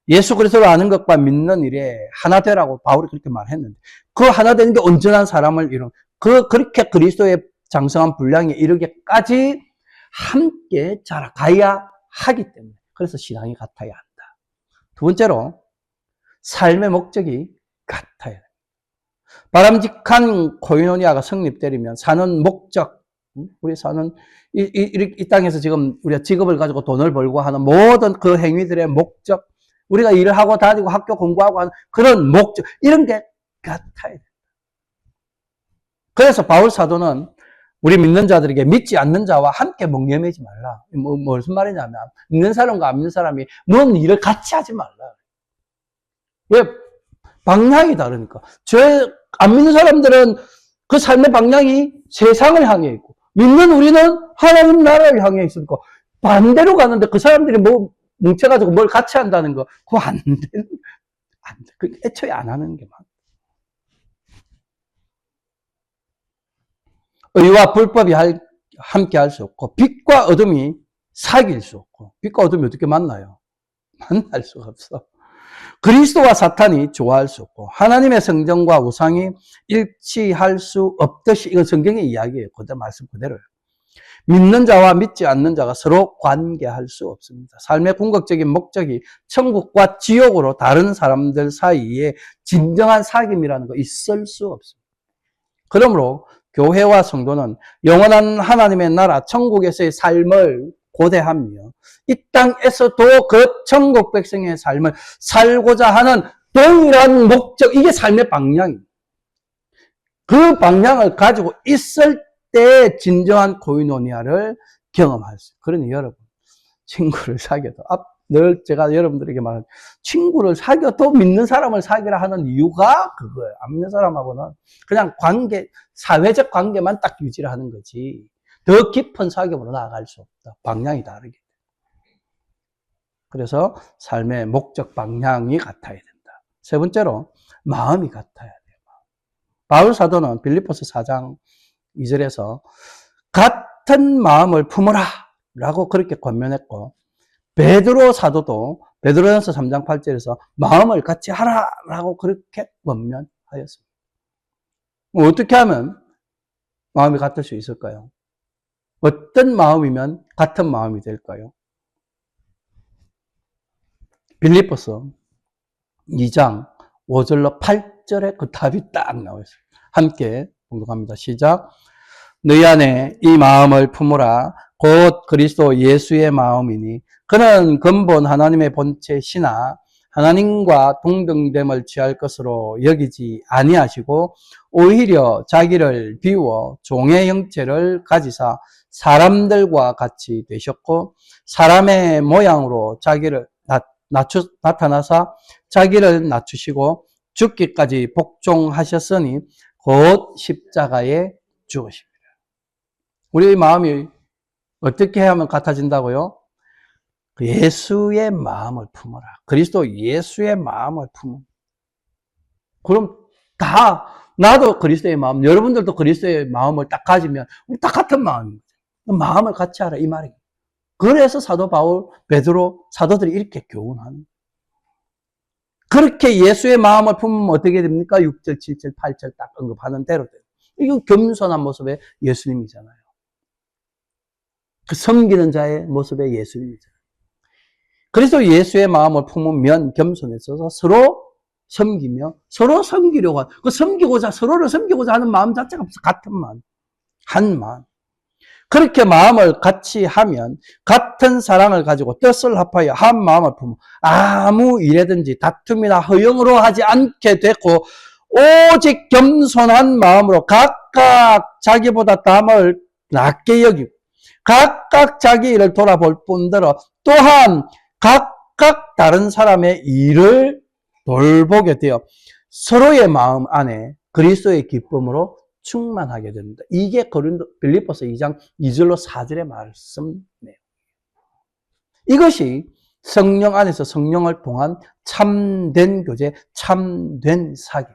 예수 그리스도를 아는 것과 믿는 일에 하나 되라고 바울이 그렇게 말했는데 그 하나 되는 게 온전한 사람을 이룬 그렇게 그리스도의 장성한 분량에 이르기까지 함께 자라가야 하기 때문에 그래서 신앙이 같아야 한다. 두 번째로 삶의 목적이 같아야 합니다. 바람직한 코이노니아가 성립되려면 사는 목적, 우리 사는 이 땅에서 지금 우리가 직업을 가지고 돈을 벌고 하는 모든 그 행위들의 목적, 우리가 일을 하고 다니고 학교 공부하고 하는 그런 목적, 이런 게 같아야 됩니다. 그래서 바울 사도는 우리 믿는 자들에게 믿지 않는 자와 함께 멍여매지 말라. 무슨 말이냐면 믿는 사람과 안 믿는 사람이 뭔 일을 같이 하지 말라. 왜? 방향이 다르니까. 안 믿는 사람들은 그 삶의 방향이 세상을 향해 있고 믿는 우리는 하나님 나라를 향해 있으니까 반대로 가는데 그 사람들이 뭐 뭉쳐가지고 뭘 같이 한다는 거, 그거 안 돼. 안 돼. 그 애초에 안 하는 게 맞아. 의와 불법이 함께 할 수 없고, 빛과 어둠이 사귈 수 없고, 빛과 어둠이 어떻게 만나요? 만날 수가 없어. 그리스도와 사탄이 좋아할 수 없고, 하나님의 성전과 우상이 일치할 수 없듯이, 이건 성경의 이야기예요. 그대로 말씀 그대로예요. 믿는 자와 믿지 않는 자가 서로 관계할 수 없습니다. 삶의 궁극적인 목적이 천국과 지옥으로 다른 사람들 사이에 진정한 사귐이라는 거 있을 수 없습니다. 그러므로 교회와 성도는 영원한 하나님의 나라 천국에서의 삶을 고대하며 이 땅에서도 그 천국 백성의 삶을 살고자 하는 동일한 목적, 이게 삶의 방향입니다. 그 방향을 가지고 있을 때 진정한 코이노니아를 경험할 수 있어요. 그러니 여러분, 친구를 사귀어도, 늘 제가 여러분들에게 말하는, 친구를 사귀어도 믿는 사람을 사귀라 하는 이유가 그거예요. 안 믿는 사람하고는 그냥 관계, 사회적 관계만 딱 유지를 하는 거지, 더 깊은 사귐으로 나아갈 수 없다. 방향이 다르기 때문에. 그래서 삶의 목적 방향이 같아야 된다. 세 번째로, 마음이 같아야 돼요. 바울 사도는 빌립보서 4장 2절에서 같은 마음을 품으라 라고 그렇게 권면했고, 베드로 사도도 베드로전서 3장 8절에서 마음을 같이 하라 라고 그렇게 권면하였습니다. 어떻게 하면 마음이 같을 수 있을까요? 어떤 마음이면 같은 마음이 될까요? 빌립보서 2장 5절로 8절에 그 답이 딱 나와 있어요. 함께 공독합니다. 시작. 너희 안에 이 마음을 품으라. 곧 그리스도 예수의 마음이니 그는 근본 하나님의 본체시나 하나님과 동등됨을 취할 것으로 여기지 아니하시고 오히려 자기를 비워 종의 형체를 가지사 사람들과 같이 되셨고 사람의 모양으로 자기를 나타나사 자기를 낮추시고 죽기까지 복종하셨으니 곧 십자가에 죽으십니다. 우리의 마음이 어떻게 하면 같아진다고요? 예수의 마음을 품어라. 그리스도 예수의 마음을 품어. 그럼 다, 나도 그리스도의 마음, 여러분들도 그리스도의 마음을 딱 가지면 우리 다 같은 마음입니다. 마음을 같이 하라 이 말이에요. 그래서 사도 바울, 베드로, 사도들이 이렇게 교훈하는. 그렇게 예수의 마음을 품으면 어떻게 됩니까? 6절, 7절, 8절 딱 언급하는 대로 돼요. 이건 겸손한 모습의 예수님이잖아요. 그 섬기는 자의 모습의 예수님이잖아요. 그래서 예수의 마음을 품으면 겸손해서 서로 섬기며 서로 섬기려고 하는, 그 서로를 섬기고자 하는 마음 자체가 같은 마음, 한 마음. 그렇게 마음을 같이 하면 같은 사랑을 가지고 뜻을 합하여 한 마음을 품어 아무 일에든지 다툼이나 허영으로 하지 않게 되고 오직 겸손한 마음으로 각각 자기보다 남을 낮게 여기고 각각 자기 일을 돌아볼 뿐더러 또한 각각 다른 사람의 일을 돌보게 되어 서로의 마음 안에 그리스도의 기쁨으로 충만하게 됩니다. 이게 빌립보서 2장 2절로 4절의 말씀이에요. 이것이 성령 안에서 성령을 통한 참된 교제, 참된 사귐.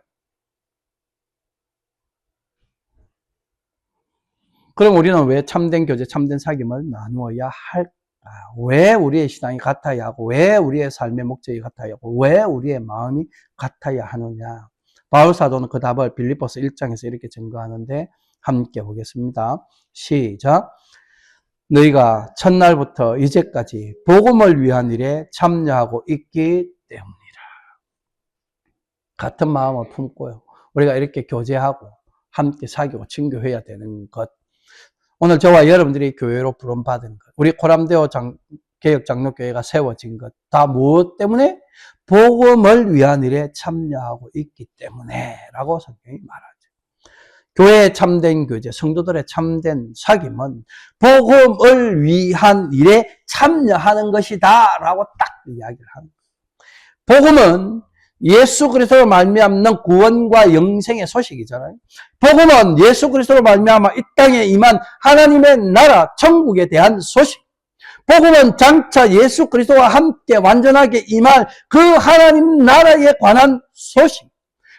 그럼 우리는 왜 참된 교제, 참된 사귐을 나누어야 할까? 왜 우리의 신앙이 같아야 하고, 왜 우리의 삶의 목적이 같아야 하고, 왜 우리의 마음이 같아야 하느냐? 바울 사도는 그 답을 빌립보서 1장에서 이렇게 증거하는데 함께 보겠습니다. 시작. 너희가 첫날부터 이제까지 복음을 위한 일에 참여하고 있기 때문이라. 같은 마음을 품고요. 우리가 이렇게 교제하고 함께 사귀고 친교해야 되는 것. 오늘 저와 여러분들이 교회로 부름받은 것. 우리 코람데오 개혁장로교회가 세워진 것. 다 무엇 때문에? 복음을 위한 일에 참여하고 있기 때문에 라고 성경이 말하죠. 교회의 참된 교제, 성도들의 참된 사귐은 복음을 위한 일에 참여하는 것이다 라고 딱 이야기를 합니다. 복음은 예수 그리스도로 말미암는 구원과 영생의 소식이잖아요. 복음은 예수 그리스도로 말미암아 이 땅에 임한 하나님의 나라 천국에 대한 소식. 복음은 장차 예수 그리스도와 함께 완전하게 임할 그 하나님 나라에 관한 소식.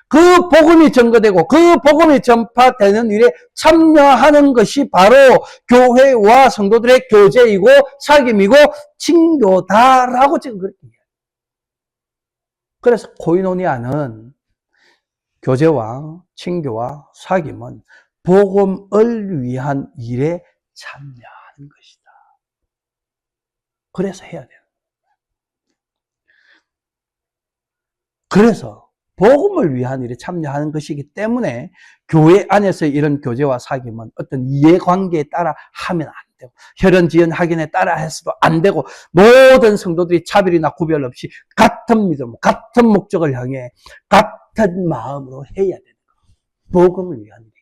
그 복음이 전거되고 그 복음이 전파되는 일에 참여하는 것이 바로 교회와 성도들의 교제이고 사귐이고 친교다라고 지금 그렇게 얘기해요. 그래서 코이노니아는 교제와 친교와 사귐은 복음을 위한 일에 참여하는 것이다. 그래서 해야 돼요. 그래서 복음을 위한 일에 참여하는 것이기 때문에 교회 안에서 이런 교제와 사귐은 어떤 이해관계에 따라 하면 안 되고 혈연, 지연, 학연에 따라 해서도 안 되고 모든 성도들이 차별이나 구별 없이 같은 믿음, 같은 목적을 향해 같은 마음으로 해야 되는 거예요. 복음을 위한 일이기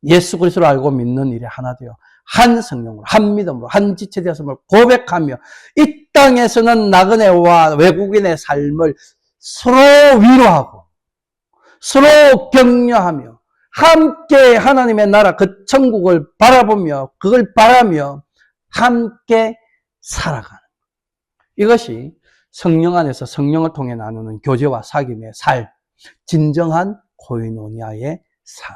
때문에 예수 그리스도를 알고 믿는 일에 하나 되어 한 성령으로, 한 믿음으로, 한 지체 되었음을 고백하며 이 땅에서는 나그네와 외국인의 삶을 서로 위로하고 서로 격려하며 함께 하나님의 나라 그 천국을 바라보며 그걸 바라며 함께 살아가는 이것이 성령 안에서 성령을 통해 나누는 교제와 사귐의 삶, 진정한 코이노니아의 삶.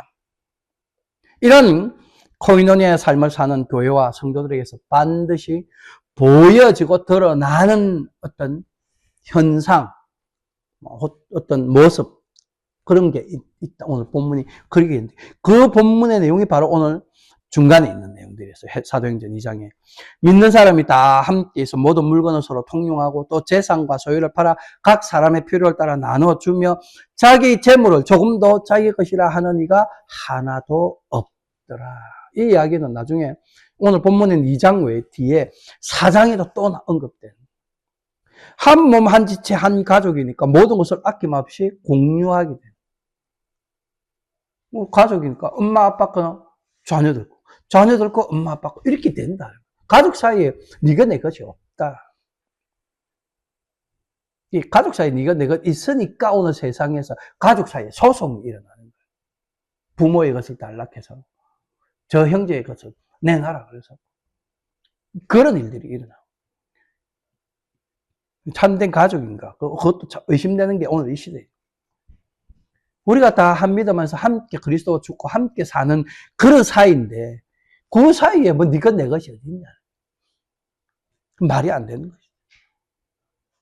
이런 코이노니아의 삶을 사는 교회와 성도들에게서 반드시 보여지고 드러나는 어떤 현상, 어떤 모습, 그런 게 있다. 오늘 본문이 그렇게 있는데, 그 본문의 내용이 바로 오늘 중간에 있는 내용들이었어요. 사도행전 2장에. 믿는 사람이 다 함께해서 모든 물건을 서로 통용하고 또 재산과 소유를 팔아 각 사람의 필요를 따라 나눠주며 자기 재물을 조금 더 자기 것이라 하는 이가 하나도 없더라. 이 이야기는 나중에 오늘 본문인 2장 외에 뒤에 4장에도 또 언급된 한 몸, 한 지체, 한 가족이니까 모든 것을 아낌없이 공유하게 돼요. 가족이니까 엄마, 아빠 거, 자녀들 거, 자녀들 거, 엄마, 아빠 거, 이렇게 된다. 가족 사이에 네가 내 것이 없다. 이 가족 사이에 네가 내 것 있으니까 오늘 세상에서 가족 사이에 소송이 일어나는 거예요. 부모의 것을 달락해서 저 형제의 것을 내놔라. 그래서 그런 일들이 일어나고. 참된 가족인가? 그것도 참 의심되는 게 오늘 이 시대예요. 우리가 다 한 믿으면서 함께 그리스도와 죽고 함께 사는 그런 사이인데 그 사이에 뭐 네가 내 것이 어딨냐? 말이 안 되는 거죠.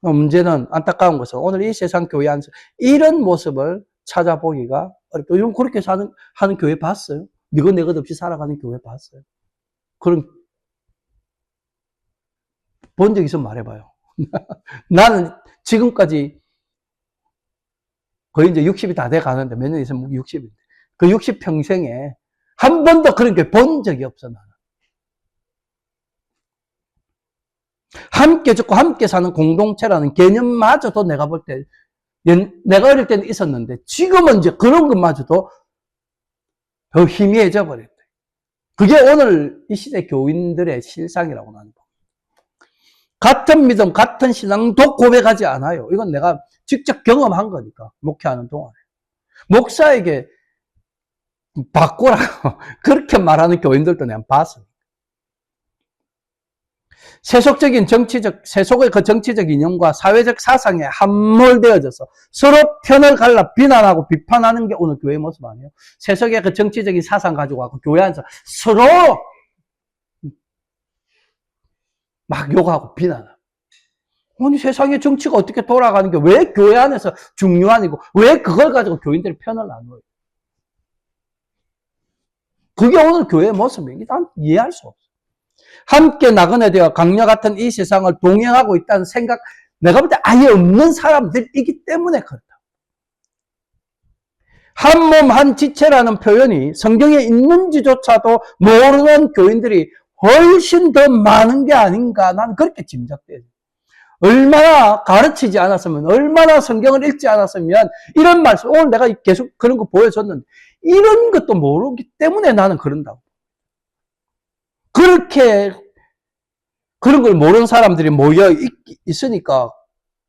문제는 안타까운 것은 오늘 이 세상 교회 안에서 이런 모습을 찾아보기가 어렵다. 요즘 그렇게 하는 교회 봤어요? 네가 내 것 없이 살아가는 교회 봤어요? 그런 본 적 있으면 말해봐요. 나는 지금까지 거의 이제 60이 다 돼 가는데 몇 년 있으면 60인데 그 60평생에 한 번도 그런 게 본 적이 없어 나는. 함께 죽고 함께 사는 공동체라는 개념마저도 내가 볼 때 내가 어릴 때는 있었는데 지금은 이제 그런 것마저도 더 희미해져 버렸대. 그게 오늘 이 시대 교인들의 실상이라고 나는 봐. 같은 믿음, 같은 신앙도 고백하지 않아요. 이건 내가 직접 경험한 거니까, 목회하는 동안에. 목사에게 바꾸라고 그렇게 말하는 교인들도 내가 봤어. 세속의 그 정치적 이념과 사회적 사상에 함몰되어져서 서로 편을 갈라 비난하고 비판하는 게 오늘 교회의 모습 아니에요? 세속의 그 정치적인 사상 가지고 와서 교회 안에서 서로 막 욕하고 비난하고. 아니, 세상의 정치가 어떻게 돌아가는 게 왜 교회 안에서 중요한 이고 왜 그걸 가지고 교인들이 편을 나눠요? 그게 오늘 교회의 모습이에요. 난 이해할 수 없어. 함께 나그네 되어 강녀 같은 이 세상을 동행하고 있다는 생각, 내가 볼 때 아예 없는 사람들이기 때문에 그렇다. 한 몸, 한 지체라는 표현이 성경에 있는지조차도 모르는 교인들이 훨씬 더 많은 게 아닌가, 나는 그렇게 짐작돼요. 얼마나 가르치지 않았으면, 얼마나 성경을 읽지 않았으면, 이런 말씀, 오늘 내가 계속 그런 거 보여줬는데, 이런 것도 모르기 때문에 나는 그런다고. 그렇게, 그런 걸 모르는 사람들이 모여 있으니까,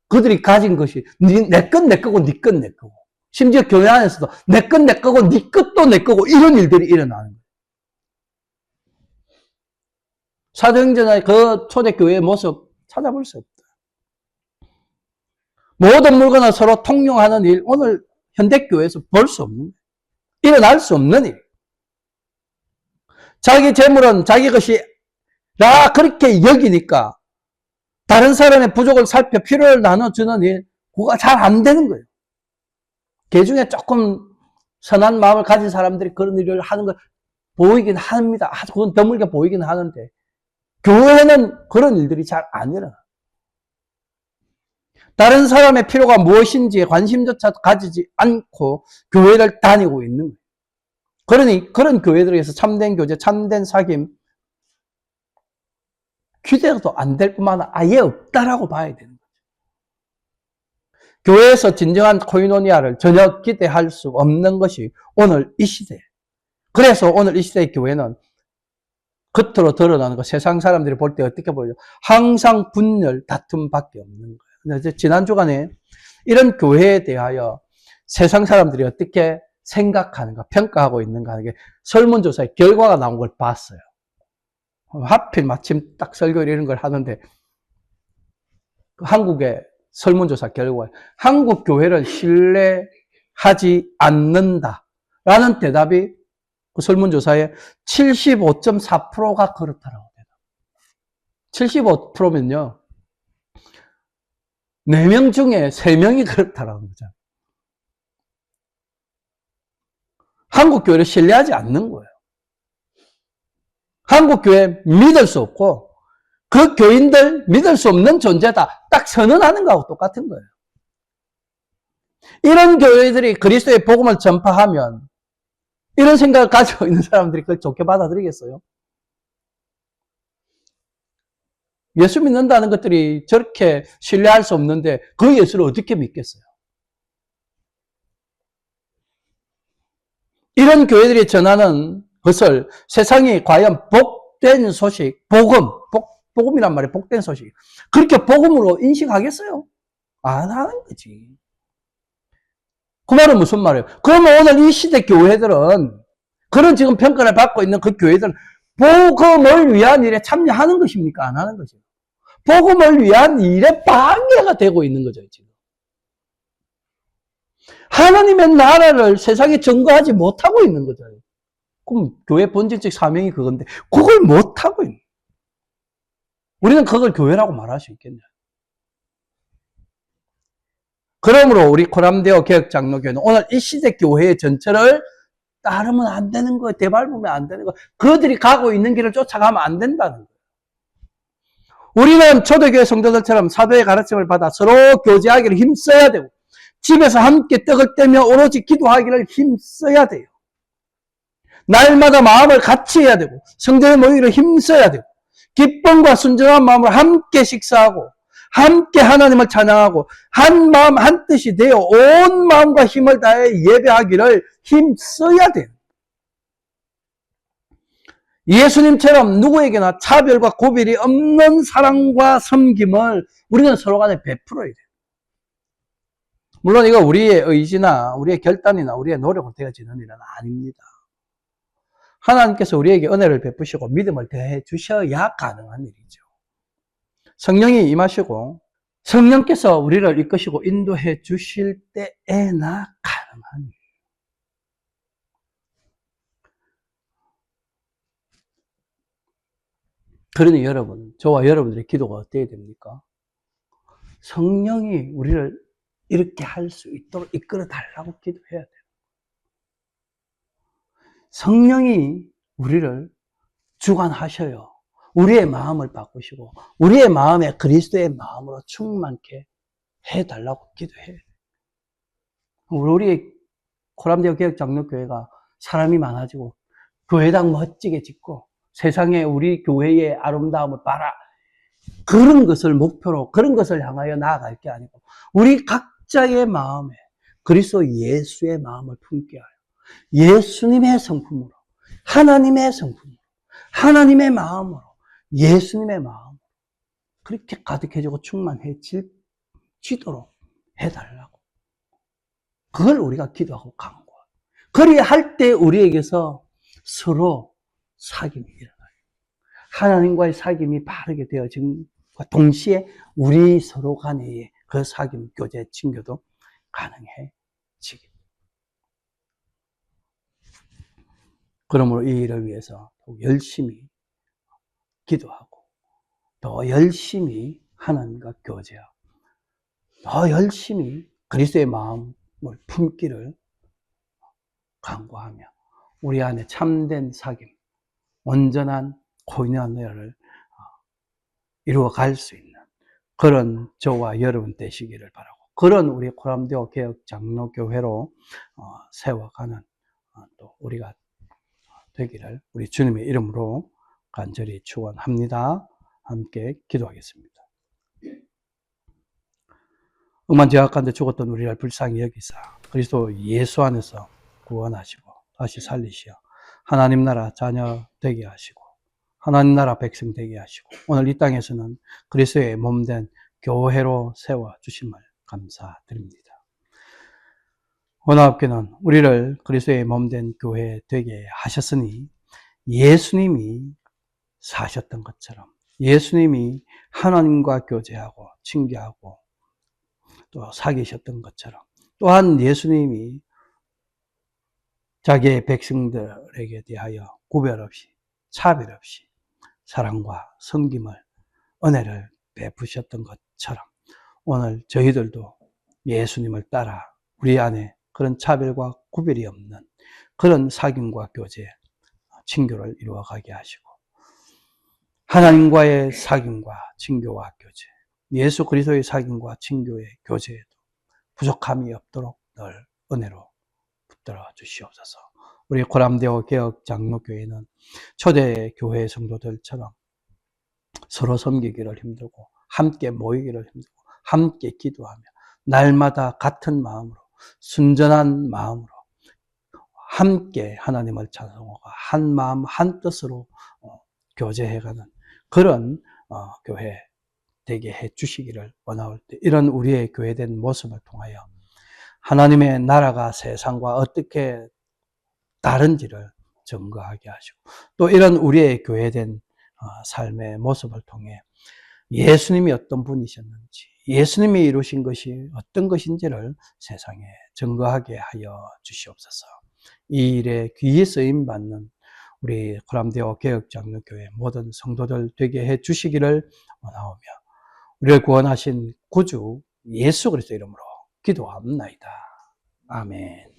그들이 가진 것이 내 건 내 거고 네 건 내 거고, 심지어 교회 안에서도 내 건 내 거고 네 것도 내 거고, 이런 일들이 일어나는 거예요. 사도행전의 그 초대교회의 모습 찾아볼 수 없다. 모든 물건을 서로 통용하는 일, 오늘 현대교회에서 볼 수 없는 거예요. 일어날 수 없는 일. 자기 재물은 자기 것이 나 그렇게 여기니까 다른 사람의 부족을 살펴 필요를 나눠주는 일, 그거가 잘 안 되는 거예요. 그 중에 조금 선한 마음을 가진 사람들이 그런 일을 하는 거 보이긴 합니다. 그건 드물게 보이긴 하는데, 교회는 그런 일들이 잘 안 일어나. 다른 사람의 필요가 무엇인지에 관심조차 가지지 않고 교회를 다니고 있는 거예요. 그러니 그런 교회들에서 참된 교제, 참된 사귐 기대도 안 될 뿐만 아니라 아예 없다라고 봐야 되는 거죠. 교회에서 진정한 코이노니아를 전혀 기대할 수 없는 것이 오늘 이 시대. 그래서 오늘 이 시대의 교회는 겉으로 드러나는 거, 세상 사람들이 볼 때 어떻게 보여요? 항상 분열, 다툼밖에 없는 거예요. 지난 주간에 이런 교회에 대하여 세상 사람들이 어떻게 생각하는가, 평가하고 있는가 하는 게 설문조사의 결과가 나온 걸 봤어요. 하필 마침 딱 설교를 이런 걸 하는데, 한국의 설문조사 결과, 한국 교회를 신뢰하지 않는다라는 대답이 그 설문조사에 75.4%가 그렇다라고 해요. 75%면요, 4명 중에 3명이 그렇다라는 거죠. 한국 교회를 신뢰하지 않는 거예요. 한국 교회 믿을 수 없고, 그 교인들 믿을 수 없는 존재다, 딱 선언하는 거하고 똑같은 거예요. 이런 교회들이 그리스도의 복음을 전파하면 이런 생각을 가지고 있는 사람들이 그걸 좋게 받아들이겠어요? 예수 믿는다는 것들이 저렇게 신뢰할 수 없는데 그 예수를 어떻게 믿겠어요? 이런 교회들이 전하는 것을 세상이 과연 복된 소식, 복음이란 말이 복된 소식, 그렇게 복음으로 인식하겠어요? 안 하는 거지. 그 말은 무슨 말이에요? 그러면 오늘 이 시대 교회들은, 그런 지금 평가를 받고 있는 그 교회들은 복음을 위한 일에 참여하는 것입니까? 안 하는 것이에요. 복음을 위한 일에 방해가 되고 있는 거죠, 지금. 하나님의 나라를 세상에 증거하지 못하고 있는 거죠. 그럼 교회 본질적 사명이 그건데 그걸 못하고 있는 거예요. 우리는 그걸 교회라고 말할 수 있겠냐. 그러므로 우리 코람데오 개혁장로교회는 오늘 이 시대 교회의 전체를 따르면 안 되는 거예요. 대밟으면 안 되는 거예요. 그들이 가고 있는 길을 쫓아가면 안 된다는 거예요. 우리는 초대교회 성도들처럼 사도의 가르침을 받아 서로 교제하기를 힘써야 되고, 집에서 함께 떡을 떼며 오로지 기도하기를 힘써야 돼요. 날마다 마음을 같이 해야 되고, 성전에 모이기를 힘써야 되고, 기쁨과 순전한 마음으로 함께 식사하고, 함께 하나님을 찬양하고, 한 마음 한 뜻이 되어 온 마음과 힘을 다해 예배하기를 힘써야 돼요. 예수님처럼 누구에게나 차별과 고별이 없는 사랑과 섬김을 우리는 서로 간에 베풀어야 돼요. 물론 이거 우리의 의지나 우리의 결단이나 우리의 노력으로 되어지는 일은 아닙니다. 하나님께서 우리에게 은혜를 베푸시고 믿음을 더해 주셔야 가능한 일이죠. 성령이 임하시고 성령께서 우리를 이끄시고 인도해 주실 때에나 가능한 일. 그러니 여러분, 저와 여러분들의 기도가 어때야 됩니까? 성령이 우리를 이렇게 할 수 있도록 이끌어 달라고 기도해야 돼요. 성령이 우리를 주관하셔요. 우리의 마음을 바꾸시고 우리의 마음에 그리스도의 마음으로 충만케 해달라고 기도해요. 우리 코람데오 개혁장로교회가 사람이 많아지고 교회당 멋지게 짓고 세상에 우리 교회의 아름다움을 봐라, 그런 것을 목표로, 그런 것을 향하여 나아갈 게 아니고 우리 각자의 마음에 그리스도 예수의 마음을 품게 하여 예수님의 성품으로, 하나님의 성품으로, 하나님의 마음으로, 예수님의 마음으로 그렇게 가득해지고 충만해질 지도록 해달라고. 그걸 우리가 기도하고 강구해요. 그리야 할 때 우리에게서 서로 사귐이 일어나요. 하나님과의 사귐이 바르게 되어짐과 동시에 우리 서로 간의 그 사귐, 교제, 친교도 가능해지기. 그러므로 이 일을 위해서 열심히 기도하고 더 열심히 하나님과 교제하고 더 열심히 그리스도의 마음을 품기를 강구하며 우리 안에 참된 사귐, 온전한 코인오니아를 이루어갈 수 있는 그런 저와 여러분 되시기를 바라고, 그런 우리 코람데오 개혁 장로교회로 세워가는 또 우리가 되기를 우리 주님의 이름으로 간절히 축원합니다. 함께 기도하겠습니다. 억만 죄악 가운데 죽었던 우리를 불쌍히 여기사 그리스도 예수 안에서 구원하시고 다시 살리시어 하나님 나라 자녀 되게 하시고 하나님 나라 백성 되게 하시고 오늘 이 땅에서는 그리스도의 몸된 교회로 세워주심을 감사드립니다. 원하옵게는 우리를 그리스도의 몸된 교회 되게 하셨으니 예수님이 사셨던 것처럼 예수님이 하나님과 교제하고 친교하고 또 사귀셨던 것처럼 또한 예수님이 자기의 백성들에게 대하여 구별 없이 차별 없이 사랑과 섬김을 은혜를 베푸셨던 것처럼 오늘 저희들도 예수님을 따라 우리 안에 그런 차별과 구별이 없는 그런 사귐과 교제, 친교를 이루어가게 하시고 하나님과의 사귐과 친교와 교제, 예수 그리스도의 사귐과 친교의 교제에도 부족함이 없도록 늘 은혜로 붙들어 주시옵소서. 우리 코람데오 개혁 장로교회는 초대 교회 성도들처럼 서로 섬기기를 힘들고 함께 모이기를 힘들고 함께 기도하며 날마다 같은 마음으로 순전한 마음으로 함께 하나님을 찬송하고 한 마음 한 뜻으로 교제해가는 그런 교회 되게 해 주시기를 원하올 때 이런 우리의 교회된 모습을 통하여 하나님의 나라가 세상과 어떻게 다른지를 증거하게 하시고 또 이런 우리의 교회된 삶의 모습을 통해 예수님이 어떤 분이셨는지 예수님이 이루신 것이 어떤 것인지를 세상에 증거하게 하여 주시옵소서. 이 일에 귀히 쓰임받는 우리 코람데오 개혁장로교회 모든 성도들 되게 해 주시기를 원하오며 우리를 구원하신 구주 예수 그리스도 이름으로 기도합니다. 아멘.